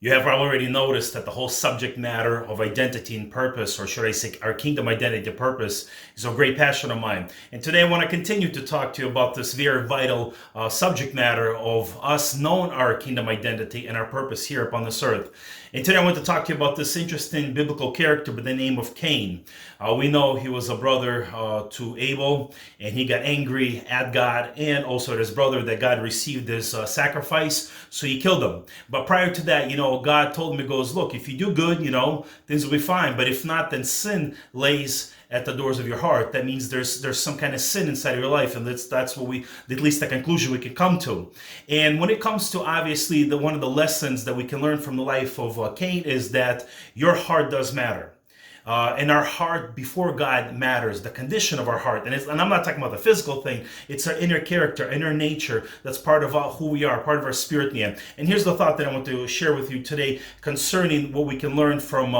You have already noticed that the whole subject matter of identity and purpose, or should I say our kingdom identity and purpose, is a great passion of mine. And today I want to continue to talk to you about this very vital subject matter of us knowing our kingdom identity and our purpose here upon this earth. And today I want to talk to you about this interesting biblical character by the name of Cain. We know he was a brother to Abel, and he got angry at God and also at his brother that God received his sacrifice, so he killed him. But prior to that, God told him, he goes, look, if you do good, things will be fine. But if not, then sin lays at the doors of your heart. That means there's some kind of sin inside of your life, and that's what at least the conclusion we can come to. And when it comes to obviously one of the lessons that we can learn from the life of Cain is that your heart does matter. And our heart before God matters, the condition of our heart. And I'm not talking about the physical thing, it's our inner character, inner nature that's part of who we are, part of our spirit man. And here's the thought that I want to share with you today concerning what we can learn from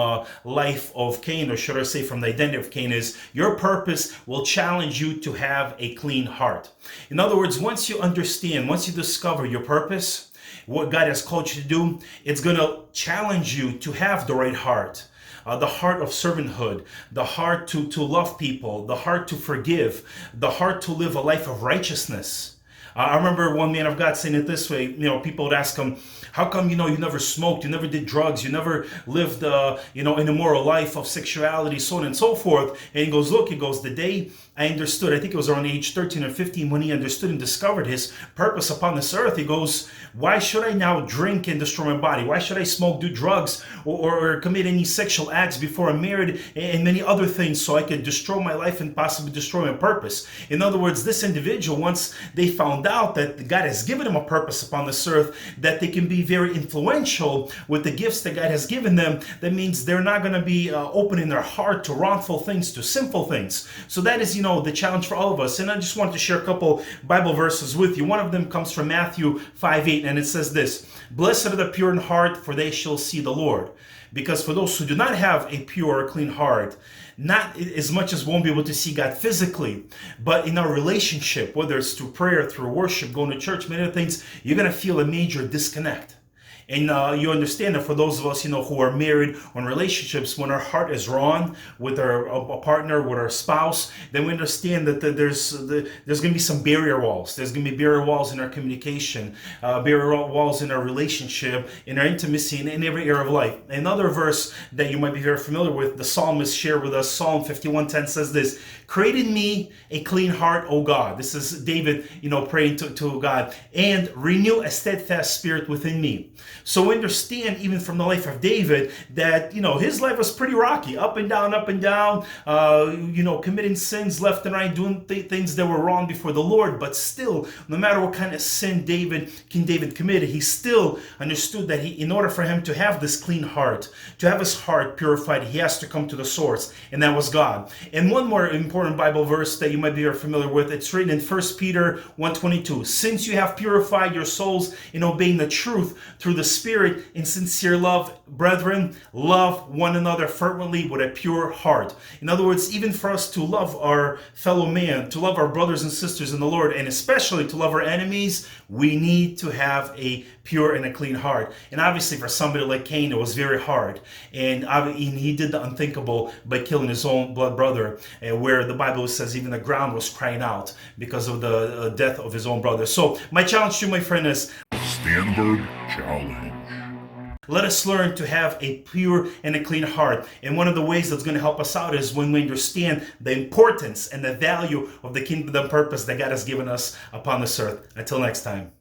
life of Cain, or should I say from the identity of Cain, is your purpose will challenge you to have a clean heart. In other words, once you understand, once you discover your purpose, what God has called you to do, it's going to challenge you to have the right heart. The heart of servanthood, the heart to love people, the heart to forgive, the heart to live a life of righteousness. I remember one man of God saying it this way. People would ask him, how come, you never smoked, you never did drugs, you never lived, an immoral life of sexuality, so on and so forth. And he goes, the day I understood, I think it was around age 13 or 15, when he understood and discovered his purpose upon this earth, he goes, why should I now drink and destroy my body? Why should I smoke, do drugs, or commit any sexual acts before I'm married, and many other things, so I could destroy my life and possibly destroy my purpose? In other words, this individual, once they found out that God has given them a purpose upon this earth, that they can be very influential with the gifts that God has given them, that means they're not going to be opening their heart to wrongful things, to sinful things. So that is, the challenge for all of us. And I just wanted to share a couple Bible verses with you. One of them comes from Matthew 5:8, and it says this: blessed are the pure in heart, for they shall see the Lord. Because for those who do not have a pure, clean heart, not as much as won't be able to see God physically, but in our relationship, whether it's through prayer, through worship, going to church, many other things, you're going to feel a major disconnect. And you understand that for those of us, who are married or in relationships, when our heart is wrong with our partner, with our spouse, then we understand that there's going to be some barrier walls. There's going to be barrier walls in our communication, barrier walls in our relationship, in our intimacy, in every area of life. Another verse that you might be very familiar with, the psalmist shared with us, Psalm 51:10 says this: create in me a clean heart, O God. This is David, praying to God, and renew a steadfast spirit within me. So we understand even from the life of David that, his life was pretty rocky, up and down, committing sins left and right, doing things that were wrong before the Lord. But still, no matter what kind of sin King David committed, he still understood that in order for him to have this clean heart, to have his heart purified, he has to come to the source, and that was God. And one more important Bible verse that you might be very familiar with, it's written in 1 Peter 1:22. Since you have purified your souls in obeying the truth through the Spirit in sincere love, brethren, love one another fervently with a pure heart. In other words, even for us to love our fellow man, to love our brothers and sisters in the Lord, and especially to love our enemies, we need to have a pure and a clean heart. And obviously for somebody like Cain, it was very hard. And he did the unthinkable by killing his own blood brother, where the Bible says even the ground was crying out because of the death of his own brother. So my challenge to you, my friend, is Stanford Challenge. let us learn to have a pure and a clean heart. And one of the ways that's going to help us out is when we understand the importance and the value of the kingdom purpose that God has given us upon this earth. Until next time.